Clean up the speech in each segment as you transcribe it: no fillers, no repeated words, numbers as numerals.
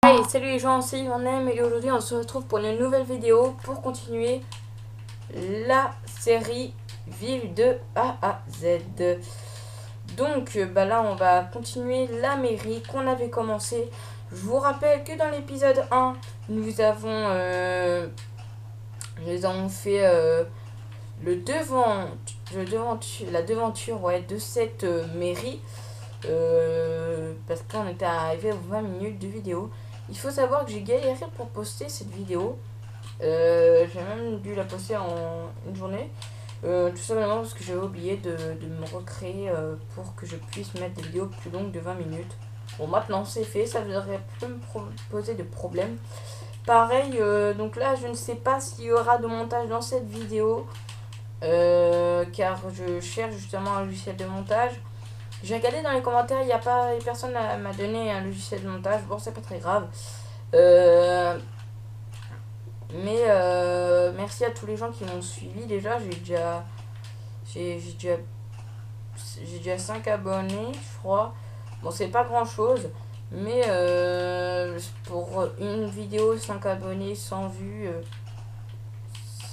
Hey, salut les gens, c'est Yvanem et aujourd'hui on se retrouve pour une nouvelle vidéo pour continuer la série Ville de A à Z. Donc là on va continuer la mairie qu'on avait commencé. Je vous rappelle que dans l'épisode 1 nous avons fait la devanture de cette mairie. Parce qu'on était arrivé aux 20 minutes de vidéo. Il faut savoir que j'ai galéré pour poster cette vidéo. J'ai même dû la poster en une journée. Tout simplement parce que j'avais oublié de me recréer pour que je puisse mettre des vidéos plus longues de 20 minutes. Bon, maintenant c'est fait, ça ne devrait plus me poser de problème. Pareil, donc là je ne sais pas s'il y aura de montage dans cette vidéo. Car je cherche justement un logiciel de montage. J'ai regardé dans les commentaires, il n'y a pas personne m'a donné un logiciel de montage. Bon, c'est pas très grave. Mais merci à tous les gens qui m'ont suivi. Déjà, j'ai déjà 5 abonnés, je crois. Bon, c'est pas grand chose, mais pour une vidéo, 5 abonnés, 100 vues,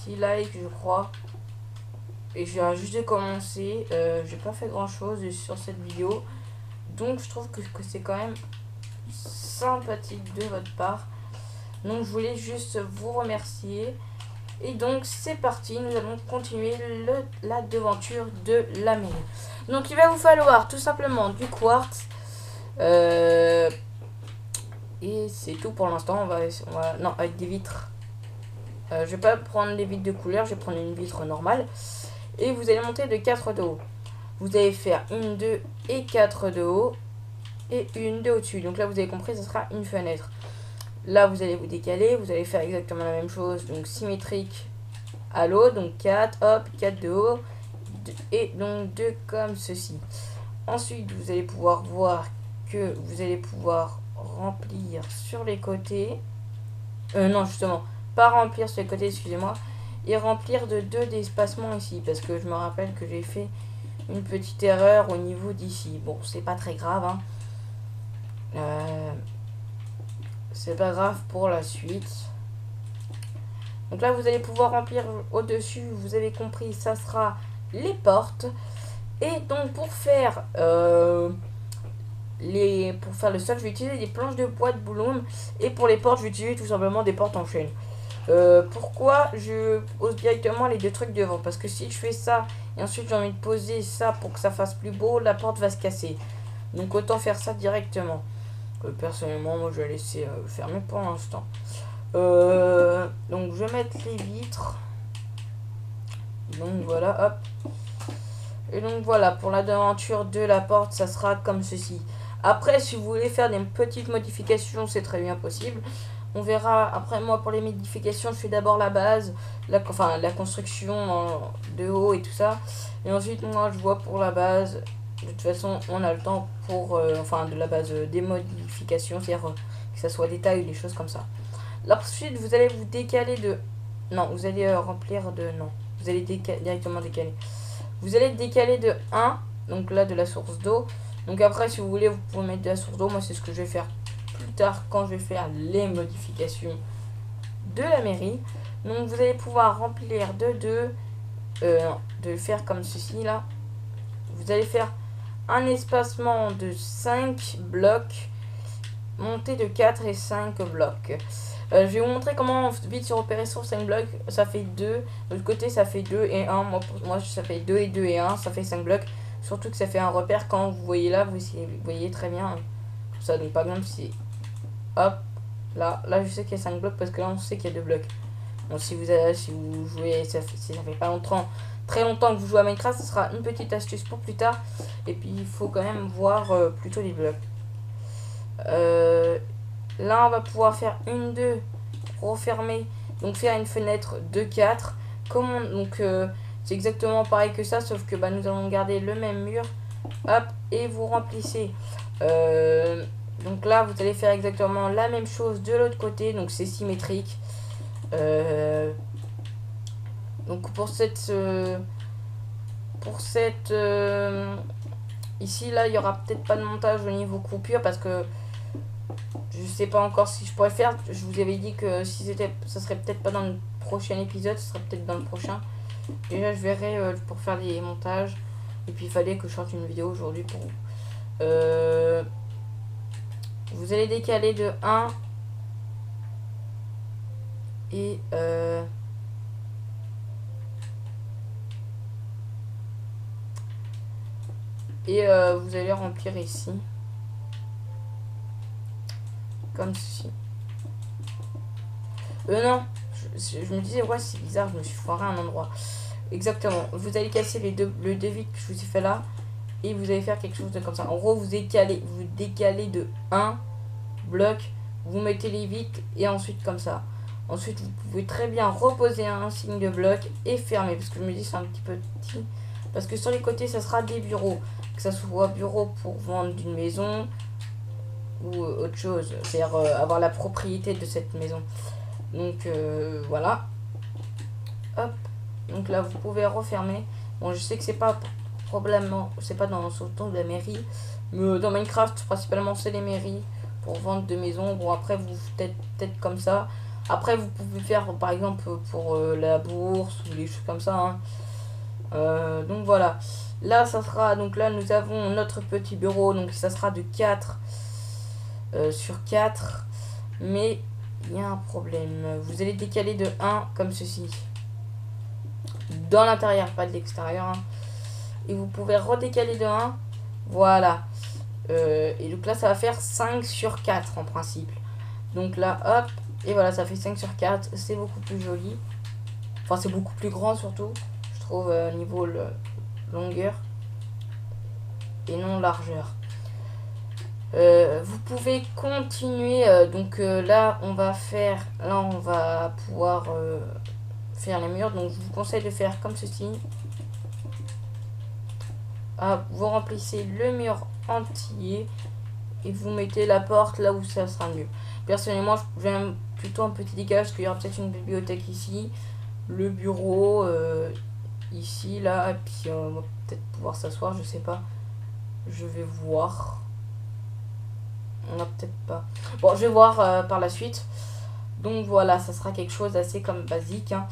6 likes, je crois. Et j'ai juste de commencer, j'ai pas fait grand chose sur cette vidéo, donc je trouve que c'est quand même sympathique de votre part. Donc je voulais juste vous remercier. Et donc c'est parti, nous allons continuer la devanture de la mairie. Donc il va vous falloir tout simplement du quartz. Et c'est tout pour l'instant. On va non, avec des vitres. Je vais pas prendre des vitres de couleur, je vais prendre une vitre normale. Et vous allez monter de 4 de haut. Vous allez faire une, 2 et 4 de haut. Et une de au-dessus. Donc là, vous avez compris, ce sera une fenêtre. Là, vous allez vous décaler. Vous allez faire exactement la même chose. Donc symétrique à l'eau. Donc 4, hop, 4 de haut. Et donc 2 comme ceci. Ensuite, vous allez pouvoir voir que vous allez pouvoir remplir sur les côtés. Non, justement, pas remplir sur les côtés, excusez-moi. Et remplir de 2 d'espacement ici, parce que je me rappelle que j'ai fait une petite erreur au niveau d'ici. Bon, c'est pas très grave, hein. C'est pas grave pour la suite. Donc là, vous allez pouvoir remplir au-dessus, vous avez compris, ça sera les portes. Et donc pour faire le sol, je vais utiliser des planches de bois de Boulogne. Et pour les portes, je vais utiliser tout simplement des portes en chaîne. Pourquoi je pose directement les deux trucs devant? Parce que si je fais ça et ensuite j'ai envie de poser ça pour que ça fasse plus beau, la porte va se casser. Donc autant faire ça directement. Personnellement, moi je vais laisser fermer pour l'instant. Donc je vais mettre les vitres. Donc voilà, hop. Et donc voilà, pour la devanture de la porte, ça sera comme ceci. Après, si vous voulez faire des petites modifications, c'est très bien possible. On verra après. Moi pour les modifications, je fais d'abord la base, la construction de haut et tout ça. Et ensuite moi je vois pour la base. De toute façon on a le temps pour de la base des modifications, c'est-à-dire que ça soit détail ou des choses comme ça. Là ensuite vous allez vous décaler de... Non, vous allez remplir de... Non, vous allez directement décaler. Vous allez décaler de 1, donc là de la source d'eau. Donc après si vous voulez vous pouvez mettre de la source d'eau. Moi c'est ce que je vais faire plus tard quand je vais faire les modifications de la mairie. Donc vous allez pouvoir remplir de faire comme ceci là. Vous allez faire un espacement de 5 blocs, monté de 4 et 5 blocs. Je vais vous montrer comment vite se repérer sur 5 blocs. Ça fait 2, de l'autre côté ça fait 2 et 1. Moi ça fait 2 et 2 et 1, ça fait 5 blocs. Surtout que ça fait un repère quand vous voyez là, vous voyez très bien. Comme ça, donc par exemple si... Hop, là je sais qu'il y a 5 blocs parce que là on sait qu'il y a 2 blocs. Donc si vous jouez, si ça fait pas très longtemps que vous jouez à Minecraft, ce sera une petite astuce pour plus tard. Et puis il faut quand même voir plutôt les blocs. Là on va pouvoir faire une 2, refermer, donc faire une fenêtre de 4. Donc c'est exactement pareil que ça, sauf que nous allons garder le même mur. Hop, et vous remplissez. Donc là vous allez faire exactement la même chose de l'autre côté, donc c'est symétrique. Donc pour cette ici là il y aura peut-être pas de montage au niveau coupure parce que Je sais pas encore si je pourrais faire. Je vous avais dit que si c'était, ça serait peut-être pas dans le prochain épisode, ce serait peut-être dans le prochain. Déjà, je verrai pour faire des montages. Et puis, il fallait que je sorte une vidéo aujourd'hui pour vous. Vous allez décaler de 1 et vous allez remplir ici comme ceci. Non, je me disais ouais c'est bizarre, je me suis foiré à un endroit. Exactement, vous allez casser le deux vides que je vous ai fait là et vous allez faire quelque chose de comme ça. En gros vous décalez de 1 bloc, vous mettez les vides et ensuite comme ça. Ensuite vous pouvez très bien reposer un signe de bloc et fermer, parce que je me dis c'est un petit peu petit, parce que sur les côtés ça sera des bureaux, que ça soit bureau pour vendre d'une maison ou autre chose, c'est-à-dire avoir la propriété de cette maison. Donc voilà, hop, donc là vous pouvez refermer. Bon, je sais que c'est pas c'est pas dans ce temps de la mairie, mais dans Minecraft principalement c'est les mairies pour vendre de maisons. Bon, après vous faites peut-être comme ça. Après vous pouvez faire par exemple pour la bourse ou des choses comme ça, hein. Donc voilà, là ça sera, donc là nous avons notre petit bureau, donc ça sera de 4 sur 4, mais il y a un problème. Vous allez décaler de 1 comme ceci dans l'intérieur, pas de l'extérieur, hein. Et vous pouvez redécaler de 1, voilà. Et donc là ça va faire 5 sur 4 en principe. Donc là hop, et voilà, ça fait 5 sur 4, c'est beaucoup plus joli. Enfin c'est beaucoup plus grand surtout, je trouve, niveau longueur et non largeur. Vous pouvez continuer, donc là on va pouvoir faire les murs. Donc je vous conseille de faire comme ceci. Vous remplissez le mur entier et vous mettez la porte là où ça sera mieux. Personnellement j'aime plutôt un petit décalage, parce qu'il y aura peut-être une bibliothèque ici, le bureau ici, là, et puis on va peut-être pouvoir s'asseoir, je sais pas, je vais voir. On a peut-être pas. Bon, je vais voir par la suite. Donc voilà, ça sera quelque chose d'assez comme basique, hein.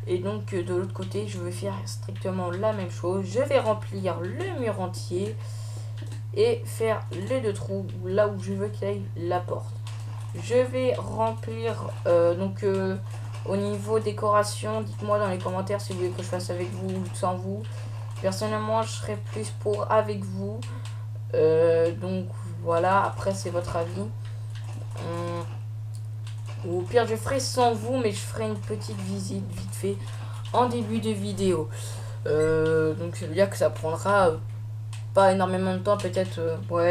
Et donc de l'autre côté, je vais faire strictement la même chose. Je vais remplir le mur entier et faire les 2 trous là où je veux qu'il y ait la porte. Je vais remplir au niveau décoration, dites-moi dans les commentaires si vous voulez que je fasse avec vous ou sans vous. Personnellement, je serais plus pour avec vous. Donc voilà, après c'est votre avis. Ou au pire je ferai sans vous, mais je ferai une petite visite vite fait en début de vidéo. Donc ça veut dire que ça prendra pas énormément de temps, peut-être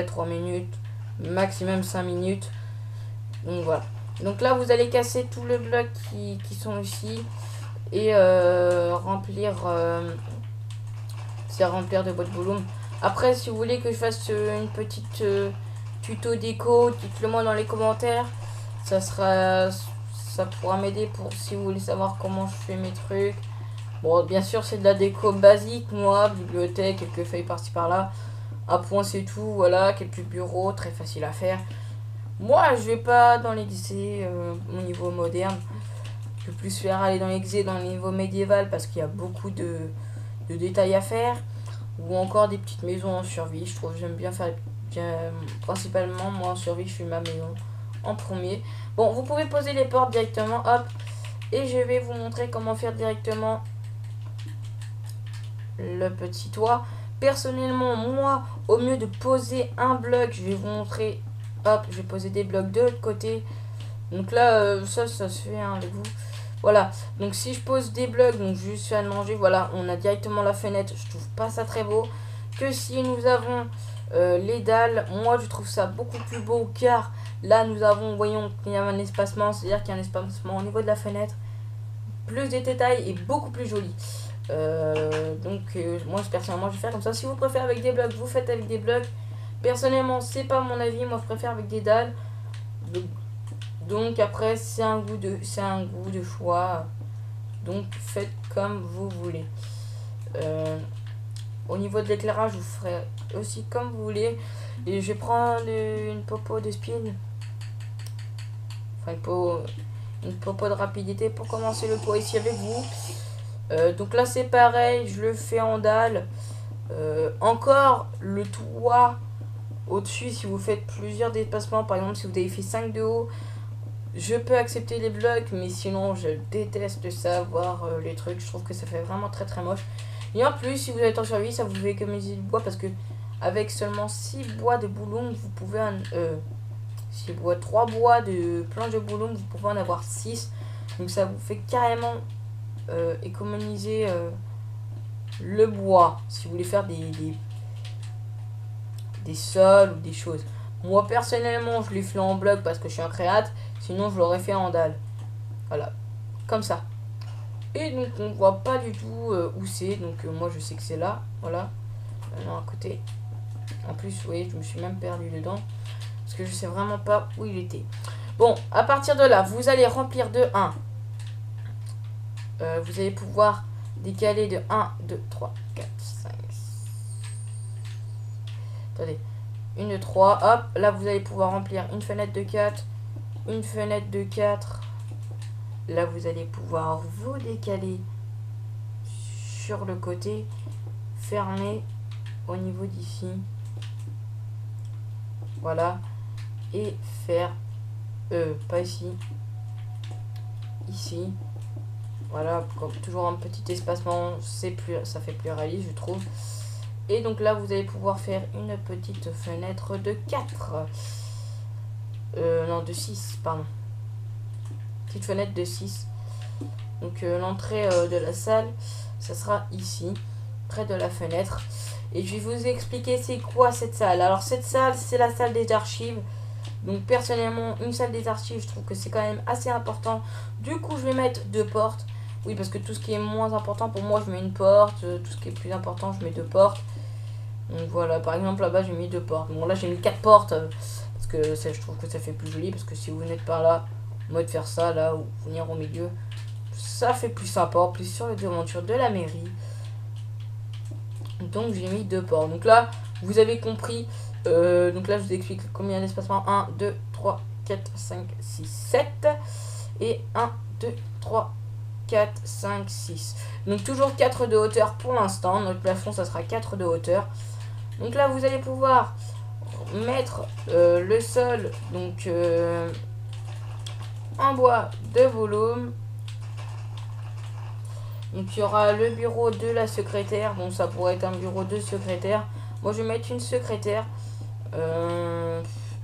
3 minutes, maximum 5 minutes. Donc voilà. Donc là vous allez casser tout le bloc qui sont ici et remplir de boîtes volume. Après si vous voulez que je fasse une petite tuto déco, dites-le moi dans les commentaires. Ça pourra m'aider pour si vous voulez savoir comment je fais mes trucs. Bon, bien sûr c'est de la déco basique, moi, bibliothèque, quelques feuilles par-ci par-là, un point c'est tout, voilà, quelques bureaux, très facile à faire. Moi je vais pas dans les lycées au niveau moderne, je vais plus faire aller dans l'exé, dans le niveau médiéval, parce qu'il y a beaucoup de détails à faire, ou encore des petites maisons en survie. Je trouve j'aime bien faire principalement moi en survie, je fais ma maison en premier. Bon, vous pouvez poser les portes directement, hop, et je vais vous montrer comment faire directement le petit toit. Personnellement, moi, au mieux de poser un bloc, je vais vous montrer, hop, je vais poser des blocs de l'autre côté. Donc là, ça se fait hein, avec vous. Voilà, donc si je pose des blocs, donc juste faire de manger, voilà, on a directement la fenêtre. Je trouve pas ça très beau. Que si nous avons les dalles, moi je trouve ça beaucoup plus beau, car là nous avons, voyons qu'il y a un espacement, c'est à dire qu'il y a un espacement au niveau de la fenêtre, plus de détails et beaucoup plus joli. Moi personnellement je vais faire comme ça. Si vous préférez avec des blocs, vous faites avec des blocs. Personnellement c'est pas mon avis, moi je préfère avec des dalles. Donc après c'est un goût de choix, donc faites comme vous voulez. Au niveau de l'éclairage, vous ferez aussi comme vous voulez. Et je vais prendre une popo de spin Enfin, une popo de rapidité pour commencer le toit ici avec vous. Donc là, c'est pareil, je le fais en dalle. Encore le toit au-dessus, si vous faites plusieurs dépassements, par exemple, si vous avez fait 5 de haut, je peux accepter les blocs, mais sinon, je déteste ça, voir les trucs. Je trouve que ça fait vraiment très très moche. Et en plus, si vous êtes en survie, ça vous fait économiser du bois parce que avec seulement 6 bois de boulon, vous pouvez 3 bois de planche de boulon, vous pouvez en avoir 6. Donc ça vous fait carrément économiser le bois si vous voulez faire des sols ou des choses. Moi personnellement, je l'ai fait en bloc parce que je suis un créate, sinon je l'aurais fait en dalle. Voilà, comme ça. Et donc on voit pas du tout où c'est, donc moi je sais que c'est là, voilà. Non, à côté. En plus, vous voyez, je me suis même perdu dedans. Parce que je sais vraiment pas où il était. Bon, à partir de là, vous allez remplir de 1. Vous allez pouvoir décaler de 1, 2, 3, 4, 5. Attendez. 1, 2, 3. Hop, là vous allez pouvoir remplir une fenêtre de 4. Une fenêtre de 4. Là vous allez pouvoir vous décaler sur le côté. Fermer au niveau d'ici. Voilà. Et faire pas ici, ici, voilà, comme toujours un petit espacement, ça fait plus réaliste je trouve. Et donc là vous allez pouvoir faire une petite fenêtre de 4 non de 6 pardon, petite fenêtre de 6. Donc l'entrée de la salle, ça sera ici, près de la fenêtre. Et je vais vous expliquer c'est quoi cette salle. Alors cette salle, c'est la salle des archives. Donc personnellement, une salle des archives, je trouve que c'est quand même assez important. Du coup, je vais mettre 2 portes. Oui, parce que tout ce qui est moins important, pour moi, je mets une porte. Tout ce qui est plus important, je mets 2 portes. Donc voilà, par exemple, là-bas, j'ai mis 2 portes. Bon, là, j'ai mis 4 portes. Parce que je trouve que ça fait plus joli. Parce que si vous n'êtes pas là, moi de faire ça, là, ou venir au milieu, ça fait plus sympa. En plus, sur les devantures de la mairie. Donc, j'ai mis 2 portes. Donc là, vous avez compris. Donc là je vous explique combien d'espacements. 1, 2, 3, 4, 5, 6, 7. Et 1, 2, 3, 4, 5, 6. Donc toujours 4 de hauteur pour l'instant. Notre plafond ça sera 4 de hauteur. Donc là vous allez pouvoir mettre le sol donc en bois de volume. Donc il y aura le bureau de la secrétaire. Bon ça pourrait être un bureau de secrétaire. Moi je vais mettre une secrétaire.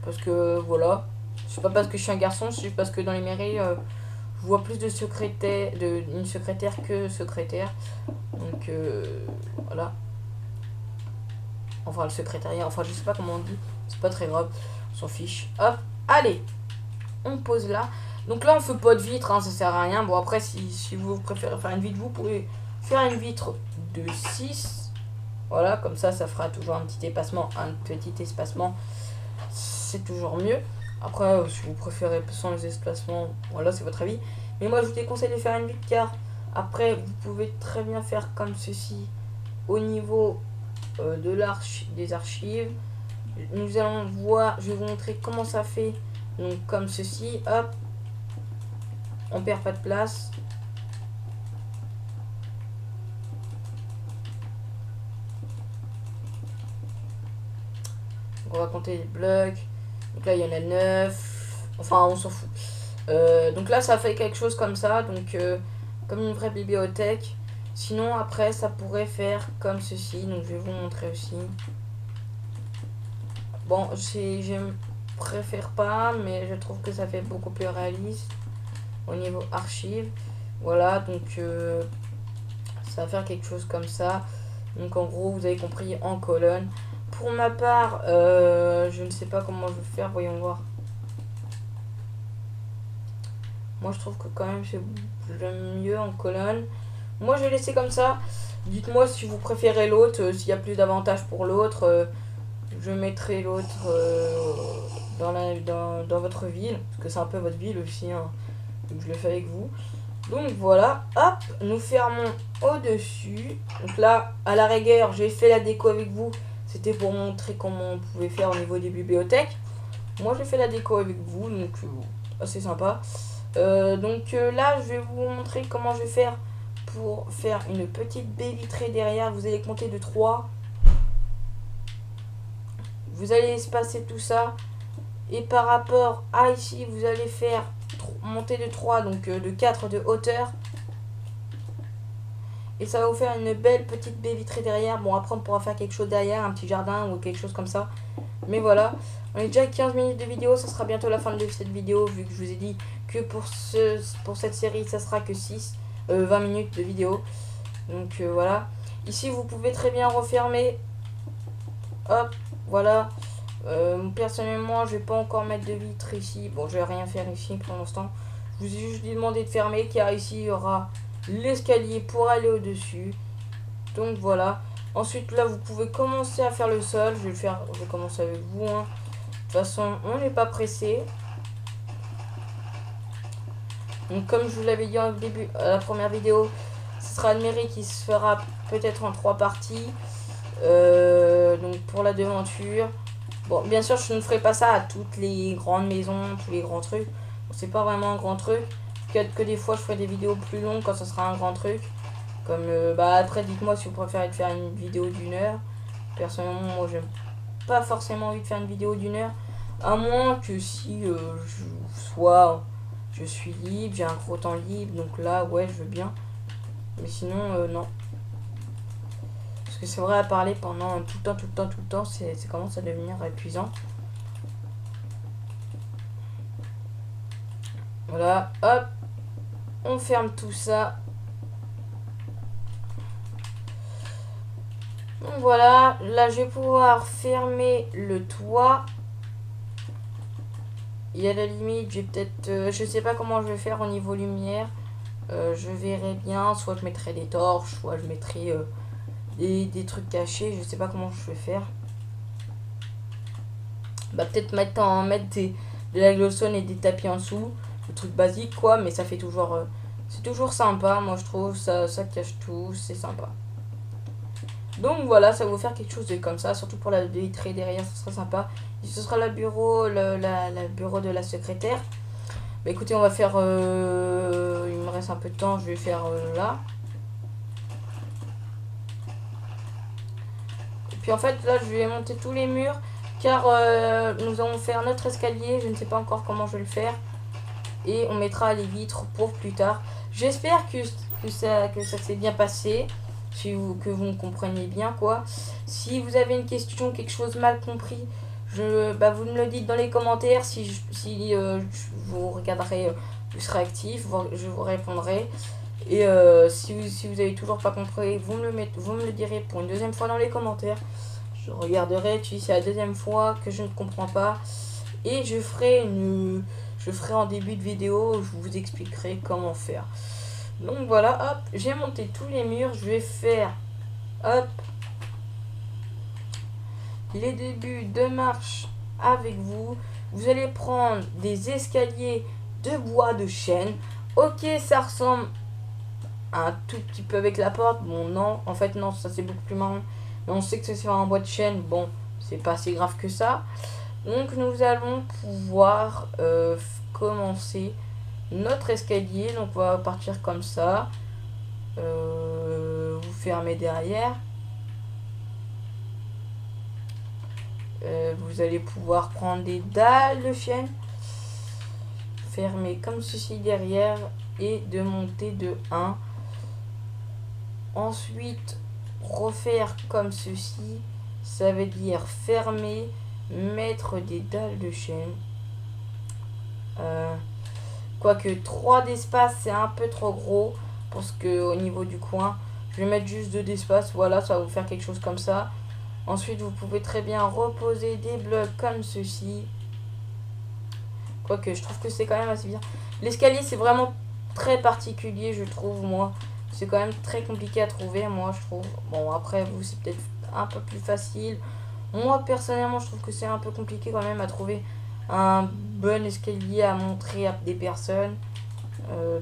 Parce que voilà, c'est pas parce que je suis un garçon, c'est juste parce que dans les mairies je vois plus de secrétaire, une secrétaire que secrétaire. Donc voilà. Enfin le secrétariat, enfin je sais pas comment on dit, c'est pas très grave, on s'en fiche. Hop, allez, on pose là. Donc là on fait pas de vitre, hein, ça sert à rien. Bon après si vous préférez faire une vitre, vous pouvez faire une vitre de 6. Voilà, comme ça fera toujours un petit espacement, c'est toujours mieux. Après, si vous préférez sans les espacements, voilà, c'est votre avis. Mais moi, je vous déconseille de faire une vitre car après, vous pouvez très bien faire comme ceci au niveau des archives. Nous allons voir, je vais vous montrer comment ça fait. Donc, comme ceci, hop, on perd pas de place. On va compter les blocs. Donc là, il y en a 9. Enfin, on s'en fout. Donc là, ça fait quelque chose comme ça. Donc, comme une vraie bibliothèque. Sinon, après, ça pourrait faire comme ceci. Donc, je vais vous montrer aussi. Bon, je préfère pas, mais je trouve que ça fait beaucoup plus réaliste au niveau archive. Voilà, donc ça va faire quelque chose comme ça. Donc, en gros, vous avez compris, en colonne. Pour ma part, je ne sais pas comment je vais faire, voyons voir. Moi je trouve que quand même c'est le mieux en colonne. Moi je vais laisser comme ça. Dites-moi si vous préférez l'autre, s'il y a plus d'avantages pour l'autre. Je mettrai l'autre dans votre ville, parce que c'est un peu votre ville aussi, hein, donc je le fais avec vous. Donc voilà, hop, nous fermons au-dessus. Donc là, à la rigueur, j'ai fait la déco avec vous. C'était pour montrer comment on pouvait faire au niveau des bibliothèques. Moi, j'ai fait la déco avec vous, donc assez sympa. Là, je vais vous montrer comment je vais faire pour faire une petite baie vitrée derrière. Vous allez compter de 3. Vous allez espacer tout ça. Et par rapport à ici, vous allez faire monter de 3, donc de 4 de hauteur. Et ça va vous faire une belle petite baie vitrée derrière. Bon, après, on pourra faire quelque chose derrière, un petit jardin ou quelque chose comme ça. Mais voilà, on est déjà à 15 minutes de vidéo. Ça sera bientôt la fin de cette vidéo, vu que je vous ai dit que pour cette série, ça sera que 20 minutes de vidéo. Donc voilà. Ici, vous pouvez très bien refermer. Hop, voilà. Personnellement, je vais pas encore mettre de vitre ici. Bon, je vais rien faire ici pour l'instant. Je vous ai juste demandé de fermer, car ici, il y aura l'escalier pour aller au-dessus. Donc voilà. Ensuite, là, vous pouvez commencer à faire le sol. Je vais commencer avec vous. Hein. De toute façon, on n'est pas pressé. Donc, comme je vous l'avais dit au début, à la première vidéo, ce sera une mairie qui se fera peut-être en 3 parties. Donc, pour la devanture. Bon, bien sûr, je ne ferai pas ça à toutes les grandes maisons, tous les grands trucs. Bon, c'est pas vraiment un grand truc. Que des fois, je ferai des vidéos plus longues quand ce sera un grand truc. Comme, après, dites-moi si vous préférez faire une vidéo d'1 heure. Personnellement, moi, j'ai pas forcément envie de faire une vidéo d'1 heure. À moins que si je suis libre, j'ai un gros temps libre. Donc là, ouais, je veux bien. Mais sinon, non. Parce que c'est vrai, à parler pendant tout le temps, c'est commence à devenir épuisant. Voilà, hop. On ferme tout ça. Donc voilà, là je vais pouvoir fermer le toit. Et à la limite, je vais peut-être... je sais pas comment je vais faire au niveau lumière. Je verrai bien, soit je mettrai des torches, soit je mettrai des trucs cachés. Je sais pas comment je vais faire. Peut-être mettre de la glowstone et des tapis en dessous. Le truc basique quoi, mais ça fait toujours... c'est toujours sympa, moi je trouve. Ça cache tout, c'est sympa. Donc voilà, ça va vous faire quelque chose de comme ça, surtout pour la vitrée derrière, ce sera sympa. Et ce sera le bureau, le bureau de la secrétaire. Bah écoutez, on va faire... il me reste un peu de temps, je vais faire là. Et puis en fait, là, je vais monter tous les murs, car nous allons faire notre escalier, je ne sais pas encore comment je vais le faire. Et on mettra les vitres pour plus tard. J'espère que ça s'est bien passé. Que vous me compreniez bien quoi. Si vous avez une question, quelque chose mal compris, vous me le dites dans les commentaires. Si je vous regarderai, je serai actif, je vous répondrai. Et si vous avez toujours pas compris, vous me le direz pour une deuxième fois dans les commentaires. Je regarderai si c'est la deuxième fois que je ne comprends pas. Et je ferai en début de vidéo, je vous expliquerai comment faire. Donc voilà, hop, j'ai monté tous les murs. Je vais faire, hop, les débuts de marche avec vous. Vous allez prendre des escaliers de bois de chêne. Ok, ça ressemble un tout petit peu avec la porte. Bon, non, en fait, non, ça c'est beaucoup plus marrant. Mais on sait que c'est en bois de chêne. Bon, c'est pas si grave que ça. Donc, nous allons pouvoir commencer notre escalier. Donc on va partir comme ça. Vous fermez derrière. Vous allez pouvoir prendre des dalles de chêne, fermer comme ceci derrière et de monter de 1. Ensuite refaire comme ceci, ça veut dire fermer, mettre des dalles de chêne. Quoique 3 d'espace c'est un peu trop gros parce que au niveau du coin, je vais mettre juste 2 d'espace. Voilà, ça va vous faire quelque chose comme ça. Ensuite vous pouvez très bien reposer des blocs comme ceci. Quoique je trouve que c'est quand même assez bien. L'escalier c'est vraiment très particulier, je trouve. Moi c'est quand même très compliqué à trouver, moi je trouve. Bon après vous c'est peut-être un peu plus facile. Moi personnellement je trouve que c'est un peu compliqué quand même à trouver un bon escalier à montrer à des personnes.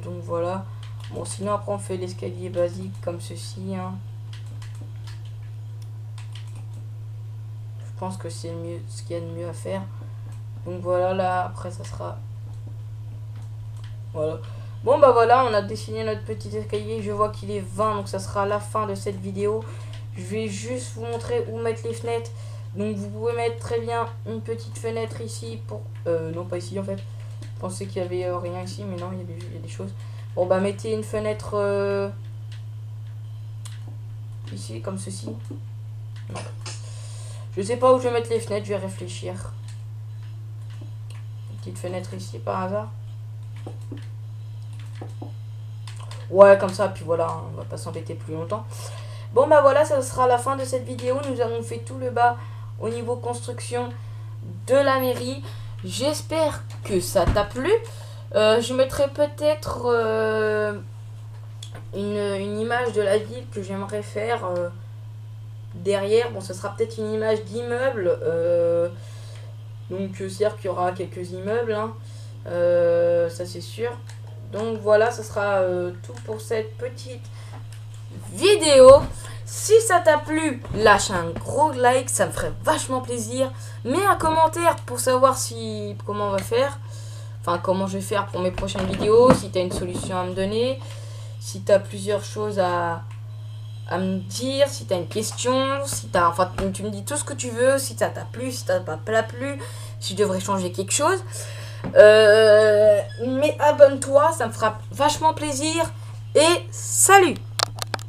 Donc voilà. Bon sinon après on fait l'escalier basique comme ceci. Hein. Je pense que c'est mieux, ce qu'il y a de mieux à faire. Donc voilà, là après ça sera Voilà. Bon bah voilà, on a dessiné notre petit escalier. Je vois qu'il est 20, donc ça sera la fin de cette vidéo. Je vais juste vous montrer où mettre les fenêtres. Donc vous pouvez mettre très bien une petite fenêtre ici pour... non pas ici en fait. Je pensais qu'il y avait rien ici, mais non, il y a des choses. Bon bah mettez une fenêtre ici, comme ceci. Non. Je sais pas où je vais mettre les fenêtres, je vais réfléchir. Une petite fenêtre ici par hasard. Ouais, comme ça, puis voilà, on va pas s'embêter plus longtemps. Bon bah voilà, ça sera la fin de cette vidéo. Nous avons fait tout le bas au niveau construction de la mairie. J'espère que ça t'a plu. Je mettrai peut-être une image de la ville que j'aimerais faire derrière. Bon, ça sera peut-être une image d'immeuble. Donc c'est-à-dire qu'il y aura quelques immeubles, hein. Ça c'est sûr. Donc voilà, ça sera tout pour cette petite vidéo. Si ça t'a plu, lâche un gros like, ça me ferait vachement plaisir. Mets un commentaire pour savoir comment on va faire. Enfin, comment je vais faire pour mes prochaines vidéos. Si tu as une solution à me donner. Si tu as plusieurs choses à me dire. Si tu as une question. Si enfin, tu me dis tout ce que tu veux. Si ça t'a plu, si ça t'a pas plu. Si je devrais changer quelque chose. Mais abonne-toi, ça me fera vachement plaisir. Et salut!